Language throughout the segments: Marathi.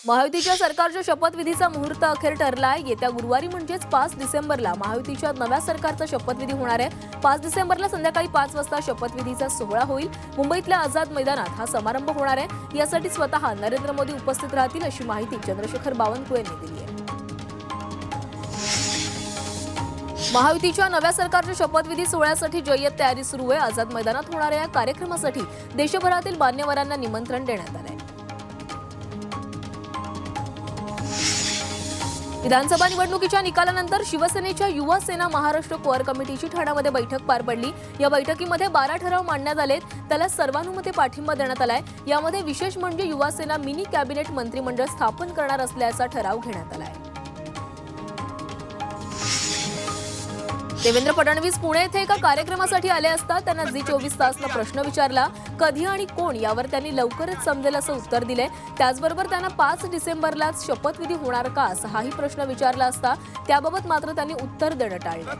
महायुतीच्या सरकारच्या शपथविधीचा मुहूर्त अखेर ठरलाय। येत्या गुरुवारी म्हणजेच 5 डिसेंबरला महायुतीच्या नव्या सरकारचा शपथविधी होणार आहे। 5 डिसेंबरला संध्याकाळी 5 वाजता शपथविधीचा सोहळा होईल। मुंबईतल्या आझाद मैदानात हा समारंभ होणार आहे। यासाठी स्वतः नरेंद्र मोदी उपस्थित राहतील अशी माहिती चंद्रशेखर बावनकुळे यांनी दिली आहे। महायुतीच्या नव्या सरकारच्या शपथविधी सोहळ्यासाठी जय्यत तयारी सुरू आहे। आझाद मैदानात होणाऱ्या या कार्यक्रमासाठी देशभरातील मान्यवरांना निमंत्रण देण्यात आले आहे। विधानसभा निवडणुकीच्या निकालानंतर शिवसेनेच्या युवा सेना महाराष्ट्र कोअर कमिटीची ठाण्यामध्ये बैठक पार पडली। या बैठकीमध्ये 12 ठराव मांडण्यात आलेत। त्याला सर्वानुमते पाठिंबा देण्यात आलाय। यामध्ये विशेष म्हणजे युवा सेना मिनी कॅबिनेट मंत्रिमंडळ स्थापन करणार असल्याचा ठराव घेण्यात आलाय। देवेंद्र फडणवीस पुणे येथे एका कार्यक्रमासाठी आले असता त्यांना झी 24 तासला प्रश्न विचारला। कधी आणि कोण यावर त्यांनी लवकरच समजेल असं उत्तर दिले। त्याचबरोबर त्यांना 5 डिसेंबरलाच शपथविधी होणार का असाही प्रश्न विचारला असता त्याबाबत मात्र त्यांनी उत्तर देणं टाळलं।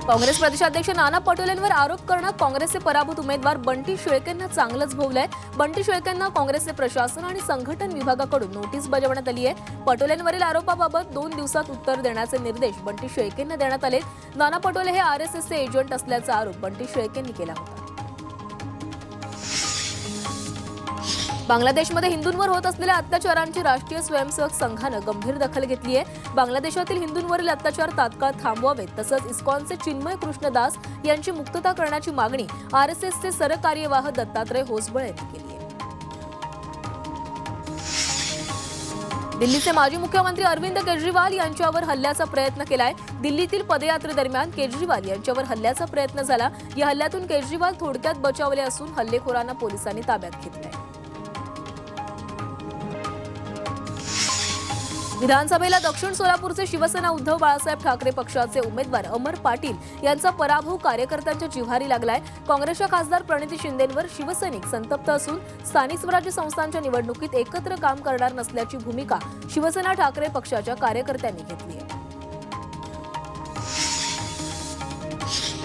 काँग्रेस प्रदेशाध्यक्ष नाना पटोलेंवर आरोप करण्यात काँग्रेसचे पराभूत उमेदवार बंटी शेळकेंना चांगलंच भोवलंय। बंटी शेळकेंना काँग्रेसचे प्रशासन आणि संघटन विभागाकडून नोटीस बजावण्यात आली आहे। पटोलेंवरील आरोपाबाबत 2 दिवसात उत्तर देण्याचे निर्देश बंटी शेळकेंना देण्यात आले। नाना पटोले हे आरएसएसचे एजंट असल्याचा आरोप बंटी शेळकेंनी केला होता। बांगलादेशमध्ये हिंदूंवर होत असलेल्या अत्याचारांची राष्ट्रीय स्वयंसेवक संघाने गंभीर दखल घेतली आहे। बांगलादेशातील हिंदूंवरील अत्याचार तात्काळ थांबवावेत तसंच इस्कॉनचे चिन्मय कृष्णदास यांची मुक्तता करण्याची मागणी आरएसएसचे सरकार्यवाह दत्तात्रय होसबळे यांनी केली आहे। दिल्लीचे माजी मुख्यमंत्री अरविंद केजरीवाल यांच्यावर हल्ल्याचा प्रयत्न केलाय। दिल्लीतील पदयात्रेदरम्यान केजरीवाल यांच्यावर हल्ल्याचा प्रयत्न झाला। या हल्ल्यातून केजरीवाल थोडक्यात बचावले असून हल्लेखोरांना पोलिसांनी ताब्यात घेतलंय। विधानसभेला दक्षिण सोलापूरचे शिवसेना उद्धव बाळासाहेब ठाकरे पक्षाचे उमेदवार अमर पाटील यांचा पराभव कार्यकर्त्यांच्या जिव्हारी लागलाय। काँग्रेसच्या खासदार प्रणिती शिंदेंवर शिवसैनिक संतप्त असून स्थानिक स्वराज्य संस्थांच्या निवडणुकीत एकत्र काम करणार नसल्याची भूमिका शिवसेना ठाकरे पक्षाच्या कार्यकर्त्यांनी घेतली आहे।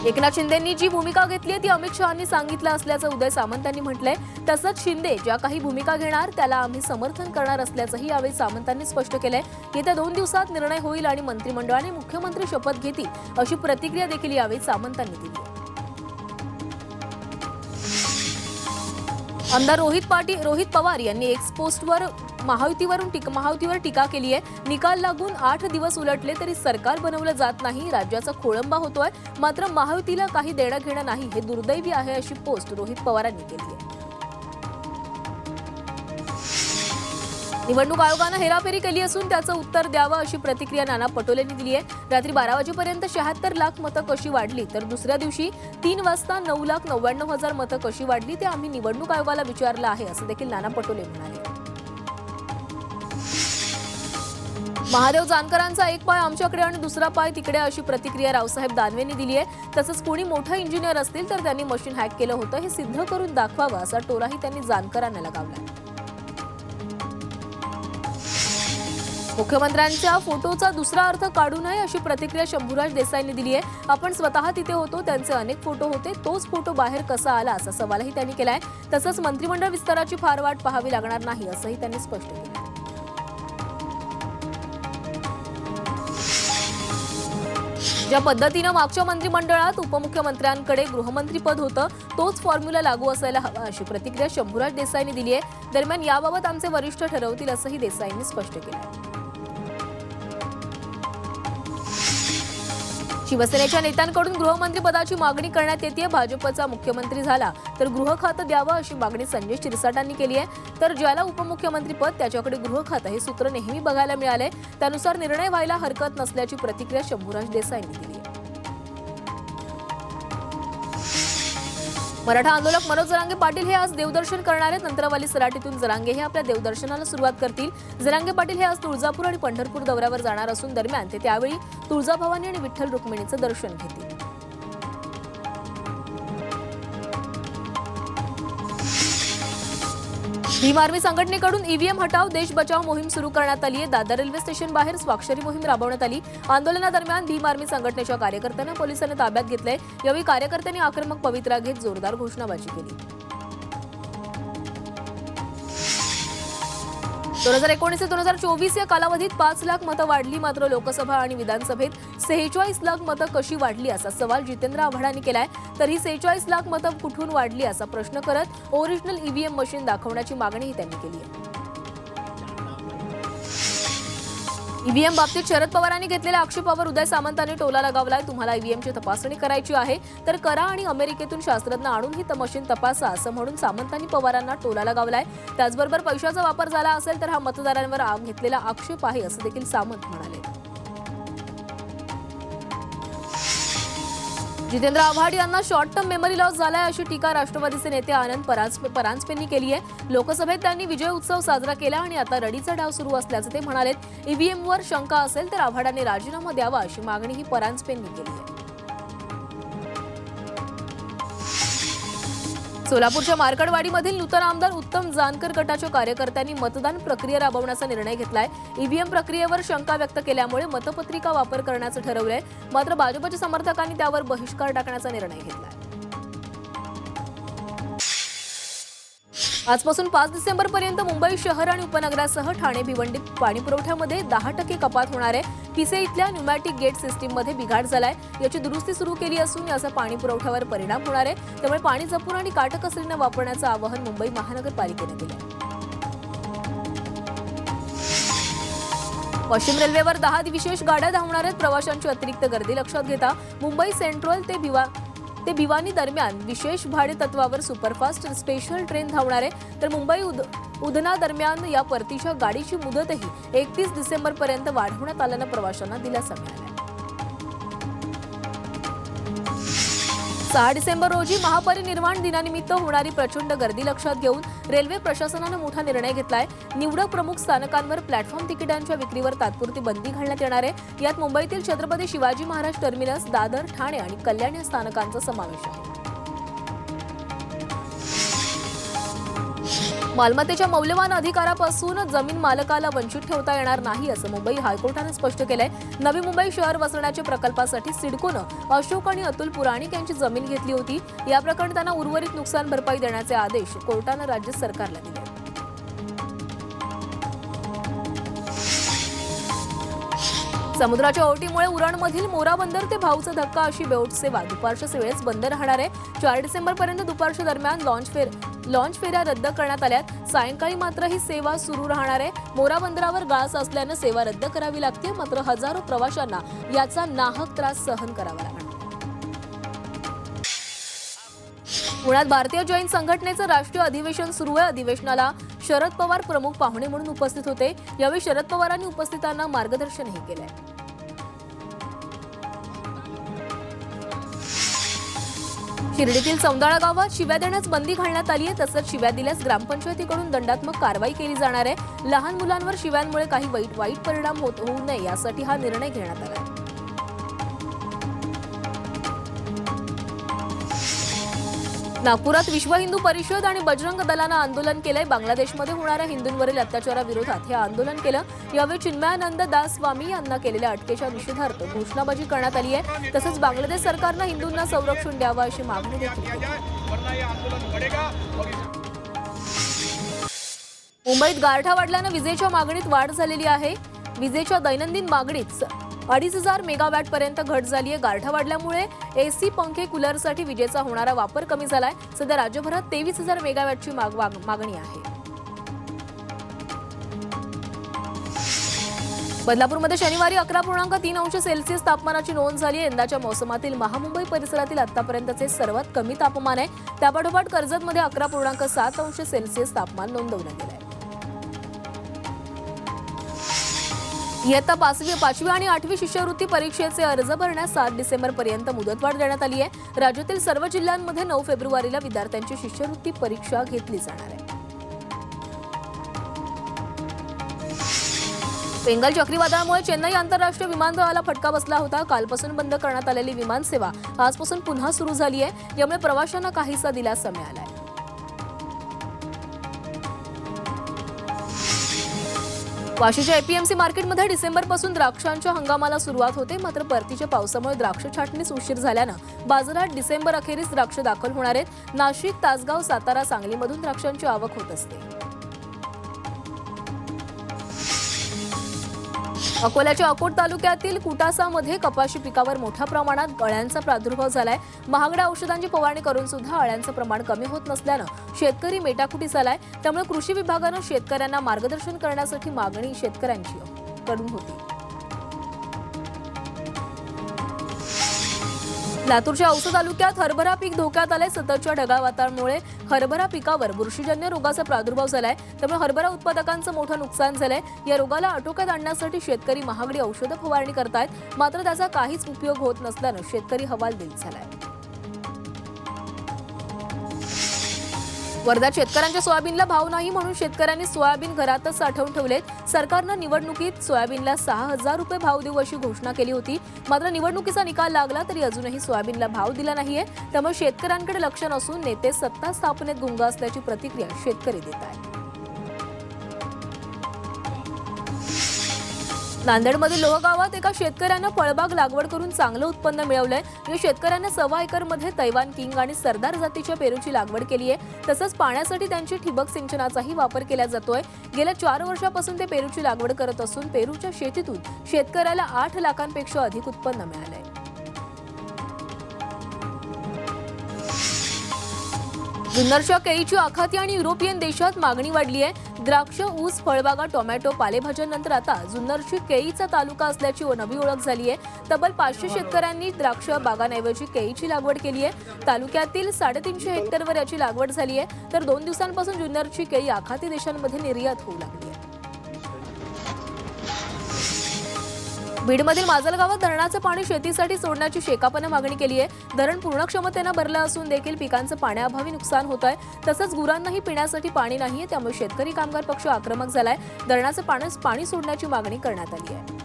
एकनाथ शिंदेंनी जी भूमिका घेतली आहे ती अमित शहांनी सांगितलं असल्याचं उदय सामंत यांनी म्हटलंय। तसंच शिंदे ज्या काही भूमिका घेणार त्याला आम्ही समर्थन करणार असल्याचंही यावेळी सामंतांनी स्पष्ट केलंय। येत्या 2 दिवसात निर्णय होईल आणि मंत्रिमंडळाने मुख्यमंत्री शपथ घेतील अशी प्रतिक्रिया देखील यावेळी सामंतांनी दिली। आमदार रोहित पवार यांनी एक्स पोस्टवर महायुतीवर टीका केली आहे। निकाल लागून 8 दिवस उलटले तरी सरकार बनवलं जात नाही, राज्याचा खोळंबा होतोय, मात्र महायुतीला काही देणं घेणं नाही, हे दुर्दैवी आहे अशी पोस्ट रोहित पवारांनी केली आहे। निवडणूक आयोगानं हेराफेरी केली असून त्याचं उत्तर द्यावं अशी प्रतिक्रिया नाना पटोलेंनी दिली आहे। रात्री 12 वाजेपर्यंत 76 लाख मतं कशी वाढली तर दुसऱ्या दिवशी 3 वाजता 9,99,000 मतं कशी वाढली ते आम्ही निवडणूक आयोगाला विचारलं आहे असं देखील नाना पटोले म्हणाले। महादेव जानकरांचा एक पाय आमच्याकडे आणि दुसरा पाय तिकडे अशी प्रतिक्रिया रावसाहेब दानवेंनी दिली आहे। तसंच कोणी मोठा इंजिनियर असतील तर त्यांनी मशीन हॅक केलं होतं हे सिद्ध करून दाखवावं असा टोलाही त्यांनी जानकरांना लगावला। मुख्यमंत्र्यांच्या फोटोचा दुसरा अर्थ काढू नये अशी प्रतिक्रिया शंभूराज देसाईंनी दिली आहे। आपण स्वतः तिथे होतो, त्यांचे अनेक फोटो होते, तोच फोटो बाहेर कसा आला असा सवालही त्यांनी केलाय। तसंच मंत्रिमंडळ विस्ताराची फार वाट पाहावी लागणार नाही असंही त्यांनी स्पष्ट केलं। ज्या पद्धतीनं मागच्या मंत्रिमंडळात उपमुख्यमंत्र्यांकडे गृहमंत्रीपद होतं तोच फॉर्म्युला लागू असायला हवा अशी प्रतिक्रिया शंभूराज देसाईंनी दिली आहे। दरम्यान याबाबत आमचे वरिष्ठ ठरवतील असंही देसाईंनी स्पष्ट केलं आहे। शिवसेनेच्या नेत्यांकडून गृहमंत्रीपदाची मागणी करण्यात येते। भाजपचा मुख्यमंत्री झाला तर गृह खातं द्यावं अशी मागणी संजय शिरसाटांनी केली आहे। तर ज्याला उपमुख्यमंत्रीपद त्याच्याकडे गृह खातं हे सूत्र नेहमी बघायला मिळालंय, त्यानुसार निर्णय व्हायला हरकत नसल्याची प्रतिक्रिया शंभूराज देसाईंनी दिली आहे। मराठा आंदोलक मनोज जरांगे पाटील हे आज देवदर्शन करणार आहेत। नंतरवाली सराटीतून जरांगे हे आपल्या देवदर्शनाला सुरुवात करतील। जरांगे पाटील हे आज तुळजापूर आणि पंढरपूर दौऱ्यावर जाणार असून दरम्यान ते त्यावेळी तुळजाभवानी आणि विठ्ठल रुक्मिणीचं दर्शन घेतील। भीम आर्मी संघटनेकडून ईव्हीएम हटाव देश बचाव मोहीम सुरू करण्यात आली आहे। दादर रेल्वे स्टेशन बाहेर स्वाक्षरी मोहीम राबवण्यात आली। आंदोलनादरम्यान भीम आर्मी संघटनेच्या कार्यकर्त्यांना पोलिसांनी ताब्यात घेतले। यावेळी कार्यकर्त्यांनी आक्रमक पवित्रा घेत जोरदार घोषणाबाजी केली। 2019 ते 2024 या कालावधीत 5 लाख मतं वाढली, मात्र लोकसभा आणि विधानसभेत 46 लाख मतं कशी वाढली असा सवाल जितेंद्र आव्हाडांनी केलाय. तर ही 46 लाख मतं कुठून वाढली असा प्रश्न करत ओरिजिनल ईव्हीएम मशीन दाखवण्याची मागणीही त्यांनी केली आहे. ईव्हीएम बाबतीत शरद पवारांनी घेतलेल्या आक्षेपावर उदय सामंतांनी टोला लगावलाय. तुम्हाला ईव्हीएमची तपासणी करायची आहे तर करा आणि अमेरिकेतून शास्त्रज्ञ आणून ही मशीन तपासा असं म्हणून सामंतांनी पवारांना टोला लगावलाय. त्याचबरोबर पैशाचा वापर झाला असेल तर हा मतदारांवर घेतलेला आक्षेप आहे असं देखील सामंत म्हणाले. जितेंद्र आव्हाड यांना शॉर्ट टर्म मेमरी लॉस झालाय अशी टीका राष्ट्रवादीचे नेते आनंद परांजपेंनी केली आहे. लोकसभेत त्यांनी विजय उत्सव साजरा केला आणि आता रडीचा डाव सुरू असल्याचं ते म्हणाले. ईव्हीएमवर शंका असेल तर आव्हाडांनी राजीनामा द्यावा अशी मागणीही परांजपेंनी केली आहे. सोलापूरच्या मार्कडवाडीमधील नूतन आमदार उत्तम जानकर गटाच्या कार्यकर्त्यांनी मतदान प्रक्रिया राबवण्याचा निर्णय घेतलाय. ईव्हीएम प्रक्रियेवर शंका व्यक्त केल्यामुळे मतपत्रिका वापर करण्याचं ठरवलंय. मात्र भाजपच्या समर्थकांनी त्यावर बहिष्कार टाकण्याचा निर्णय घेतलाय. आजपासून 5 डिसेंबरपर्यंत मुंबई शहर आणि उपनगरासह ठाणे भिवंडीत पाणीपुरवठ्यामध्ये 10% कपात होणार आहे. पिसे इथल्या न्यूमॅटिक गेट सिस्टीममध्ये बिघाड झालाय. याची दुरुस्ती सुरू केली असून याचा पाणीपुरवठ्यावर परिणाम होणार आहे. त्यामुळे पाणी जपून आणि काटकसरीनं वापरण्याचं आवाहन मुंबई महानगरपालिकेने दिलं. पश्चिम रेल्वेवर 10 विशेष गाड्या धावणार आहेत. प्रवाशांची अतिरिक्त गर्दी लक्षात घेता मुंबई सेंट्रल ते भिवानी दरम्यान विशेष भाडे तत्वावर सुपरफास्ट स्पेशल ट्रेन धावणार आहे. तर मुंबई उधना दरम्यान या परतीच्या गाडीची मुदतही 31 डिसेंबरपर्यंत वाढवण्यात आल्यानं प्रवाशांना दिलासा मिळाला. 6 डिसेंबर रोजी महापरिनिर्वाण दिनानिमित्त होणारी प्रचंड गर्दी लक्षात घेऊन रेल्वे प्रशासनानं मोठा निर्णय घेतलाय. निवडक प्रमुख स्थानकांवर प्लॅटफॉर्म तिकिटांच्या विक्रीवर तात्पुरती बंदी घालण्यात येणार आहे. यात मुंबईतील छत्रपती शिवाजी महाराज टर्मिनस, दादर, ठाणे आणि कल्याण या स्थानकांचा समावेश आहे. मालमत्तेच्या मौल्यवान अधिकारापासून जमीन मालकाला वंचित ठेवता येणार नाही असं मुंबई हायकोर्टानं स्पष्ट केलंय. नवी मुंबई शहर वसवण्याच्या प्रकल्पासाठी सिडकोनं अशोक आणि अतुल पुराणिक यांची जमीन घेतली होती. या प्रकरणी त्यांना उर्वरित नुकसान भरपाई देण्याचे आदेश कोर्टानं राज्य सरकारला दिले. समुद्राच्या ओहोटीमुळे उरणमधील मोरा बंदर ते भाऊचा धक्का अशी बोट सेवा दुपारच्या वेळेस बंद राहणार आहे. 4 डिसेंबरपर्यंत दुपारच्या दरम्यान लॉन्च फेऱ्या रद्द करण्यात आल्यात. सायंकाळी मात्र ही सेवा सुरू राहणार आहे. मोरा बंदरावर गाळ असल्यानं सेवा रद्द करावी लागते. मात्र हजारो प्रवाशांना याचा नाहक त्रास सहन करावा लागणार. पुण्यात भारतीय जैन संघटनेचं राष्ट्रीय अधिवेशन सुरू आहे. अधिवेशनाला शरद पवार प्रमुख पाहुणे म्हणून उपस्थित होते. यावेळी शरद पवारांनी उपस्थितांना मार्गदर्शनही केलंय. शिर्डीतील सौंदाळा गावात शिव्या देण्यास बंदी घालण्यात आली आहे. तसंच शिव्या दिल्यास ग्रामपंचायतीकडून दंडात्मक कारवाई केली जाणार आहे. लहान मुलांवर शिव्यांमुळे काही वाईट परिणाम होऊ नये यासाठी हा निर्णय घेण्यात आला आहे. नागपुरात विश्व हिंदू परिषद आणि बजरंग दलानं आंदोलन केलंय. बांगलादेशमध्ये होणाऱ्या हिंदूंवरील अत्याचाराविरोधात हे आंदोलन केलं. यावेळी चिन्मयानंद दास स्वामी यांना केलेल्या अटकेच्या निषेधार्थ घोषणाबाजी करण्यात आली आहे. तसंच बांगलादेश सरकारनं हिंदूंना संरक्षण द्यावं अशी मागणी देखील केली. मुंबईत गारठा वाढल्यानं विजेच्या मागणीत वाढ झालेली आहे. विजेच्या दैनंदिन मागणीत 2,500 मेगावॅटपर्यंत घट झाली आहे. गारठा वाढल्यामुळे एसी, पंखे, कूलरसाठी विजेचा होणारा वापर कमी झालाय. सध्या राज्यभरात 23,000 मेगावॅटची मागणी आहे. बदलापूरमध्ये शनिवारी 11.3 अंश सेल्सिअस तापमानाची नोंद झाली आहे. यंदाच्या मोसमातील महामुंबई परिसरातील आतापर्यंतचे सर्वात कमी तापमान आहे. त्यापाठोपाठ कर्जतमध्ये 11.7 अंश सेल्सिअस तापमान नोंदवण्यात गेलं आहे. इयत्ता 5वी आणि 8वी शिष्यवृत्ती परीक्षेचे अर्ज भरण्यास 7 डिसेंबरपर्यंत मुदतवाढ देण्यात आली आहे. राज्यातील सर्व जिल्ह्यांमध्ये 9 फेब्रुवारीला विद्यार्थ्यांची शिष्यवृत्ती परीक्षा घेतली जाणार आहे. बेंगल चक्रीवादळामुळे चेन्नई आंतरराष्ट्रीय विमानतळाला फटका बसला होता. कालपासून बंद करण्यात आलेली विमानसेवा आजपासून पुन्हा सुरू झाली आहे. यामुळे प्रवाशांना काहीसा दिलासा मिळाला आहे. वाशीच्या एपीएमसी मार्केटमध्ये डिसेंबरपासून द्राक्षांच्या हंगामाला सुरुवात होते. मात्र परतीच्या पावसामुळे द्राक्ष छाटणीस उशीर झाल्यानं बाजारात डिसेंबर अखेरीस द्राक्ष दाखल होणार आहेत. नाशिक, तासगाव, सातारा, सांगलीमधून द्राक्षांची आवक होत असते. अकोल्याच्या अकोट तालुक्यातील कुटासामध्ये कपाशी पिकावर मोठ्या प्रमाणात अळ्यांचा प्रादुर्भाव झालाय। महागड्या औषधांची फवारणी करून सुद्धा अळ्यांचं प्रमाण कमी होत नसल्यानं शेतकरी मेटाकुटीस आलाय। त्यामुळे कृषी विभागानं शेतकऱ्यांना मार्गदर्शन करण्यासाठी मागणी शेतकऱ्यांची कडून होती। लातूरच्या औसा तालुक्यात हरभरा पीक धोक्यात आले। सततच्या ढगाळ वातावरणामुळे हरभरा पिकावर बुरशीजन्य रोगाचा प्रादुर्भाव झालाय। त्यामुळे हरभरा उत्पादकांचं मोठं नुकसान झालंय। या रोगाला आटोक्यात आणण्यासाठी शेतकरी महागडी औषधं फवारणी करतायत, मात्र त्याचा काहीच उपयोग होत नसल्यानं शेतकरी हवालदिल झालाय। वर्ध्यात शेतकऱ्यांच्या सोयाबीनला भाव नाही म्हणून शेतकऱ्यांनी सोयाबीन घरातच साठवून ठेवलेत। सरकारनं निवडणुकीत सोयाबीनला 6,000 रुपये भाव देऊ अशी घोषणा केली होती, मात्र निवडणुकीचा निकाल लागला तरी अजूनही सोयाबीनला भाव दिला नाहीये। त्यामुळे शेतकऱ्यांकडे लक्ष नसून नेते सत्ता स्थापनेत गुंग असल्याची प्रतिक्रिया शेतकरी देत आहेत। नांदेडमधील लोह गावात एका शेतकऱ्यानं फळबाग लागवड करून चांगलं उत्पन्न मिळवलंय। या शेतकऱ्याने 1.25 एकरमध्ये तैवान किंग आणि सरदार जातीच्या पेरूची लागवड केली आहे। तसंच पाण्यासाठी त्यांची ठिबक सिंचनाचाही वापर केला जातोय। गेल्या 4 वर्षापासून ते पेरूची लागवड करत असून पेरूच्या शेतीतून शेतकऱ्याला 8 लाखांपेक्षा अधिक उत्पन्न मिळालंय। जुन्नरच्या केळीची आखाती आणि युरोपियन देशात मागणी वाढली आहे। द्राक्ष, ऊस, फळबागा, टोमॅटो, पालेभाज्यांनंतर आता जुन्नरची केळीचा तालुका असल्याची नवी ओळख झाली आहे। तब्बल 500 शेतकऱ्यांनी द्राक्ष बागांऐवजी केळीची लागवड केली आहे। तालुक्यातील 350 हेक्टरवर याची लागवड झाली आहे, तर 2 दिवसांपासून जुन्नरची केळी आखाती देशांमध्ये निर्यात होऊ लागली आहे। बीडमधील माजलगावात धरणाचं पाणी शेतीसाठी सोडण्याची शेकापनं मागणी केली आहे। धरण पूर्ण क्षमतेनं भरलं असून देखील पिकांचं पाण्याअभावी नुकसान होत आहे। तसंच गुरांनाही पिण्यासाठी पाणी नाहीये, त्यामुळे शेतकरी कामगार पक्ष आक्रमक झालाय। धरणाचं पाणी सोडण्याची मागणी करण्यात आली आहे।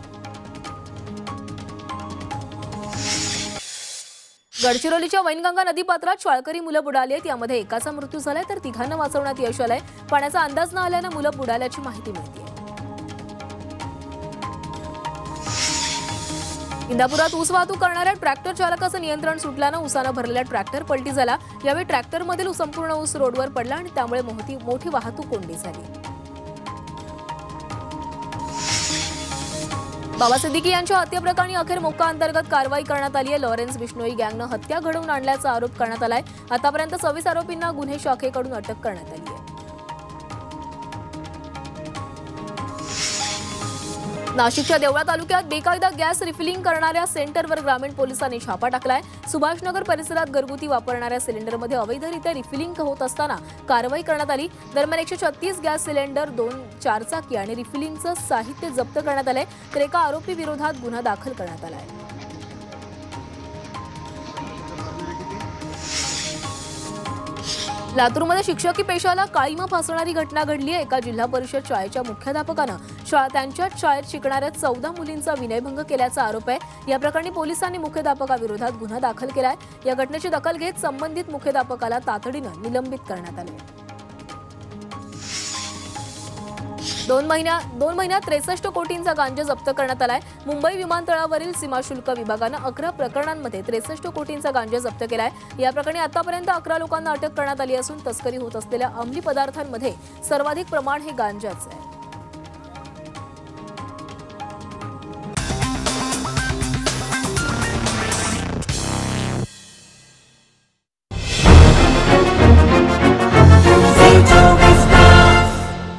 गडचिरोलीच्या वैनगंगा नदीपात्रात शाळकरी मुलं बुडाली आहेत। यामध्ये एकाचा मृत्यू झालाय तर 3घांना वाचवण्यात यश आलंय। पाण्याचा अंदाज न आल्यानं मुलं बुडाल्याची माहिती मिळते। इंदापुरात ऊस वाहतूक करणाऱ्या ट्रॅक्टर चालकाचं नियंत्रण सुटल्यानं ऊसानं भरलेला ट्रॅक्टर पलटी झाला। यावेळी ट्रॅक्टरमधील संपूर्ण ऊस रोडवर पडला आणि त्यामुळे मोठी वाहतूक कोंडी झाली। बाबा सिद्दीकी यांच्या हत्येप्रकरणी अखेर मोक्का अंतर्गत कारवाई करण्यात आली आहे। लॉरेन्स बिश्नोई गँगनं हत्या घडवून आणल्याचा आरोप करण्यात आलाय। आतापर्यंत 26 आरोपींना गुन्हे शाखेकडून अटक करण्यात आली आहे। नाशिकच्या देवळा तालुक्यात बेकायदा गॅस रिफिलिंग करणाऱ्या सेंटरवर ग्रामीण पोलिसांनी छापा टाकलाय। सुभाषनगर परिसरात घरगुती वापरणाऱ्या सिलेंडरमध्ये अवैधरित्या रिफिलिंग होत असताना कारवाई करण्यात आली। दरम्यान 136 गॅस सिलेंडर, 2 चारचाकी आणि रिफिलिंगचं साहित्य जप्त करण्यात आलंय, तर एका आरोपी विरोधात गुन्हा दाखल करण्यात आलाय। लातूरमध्ये शिक्षकी पेशाला काळीमा फासणारी घटना घडली आहे। एका जिल्हा परिषद शाळेच्या मुख्याध्यापकानं त्यांच्याच शाळेत शिकणाऱ्या 14 मुलींचा विनयभंग केल्याचा आरोप आहे। या प्रकरणी पोलिसांनी मुख्याध्यापकाविरोधात गुन्हा दाखल केलाय। या घटनेची दखल घेत संबंधित मुख्याध्यापकाला तातडीनं निलंबित करण्यात आले। 2 महिन्यात 63 कोटींचा गांजा जप्त करण्यात आलाय। मुंबई विमानतळावरील सीमाशुल्क विभागानं 11 प्रकरणांमध्ये 63 कोटींचा गांजा जप्त केलाय। या प्रकरणी आतापर्यंत 11 लोकांना अटक करण्यात आली असून तस्करी होत असलेल्या अंमली पदार्थांमध्ये सर्वाधिक प्रमाण हे गांजाचं आहे।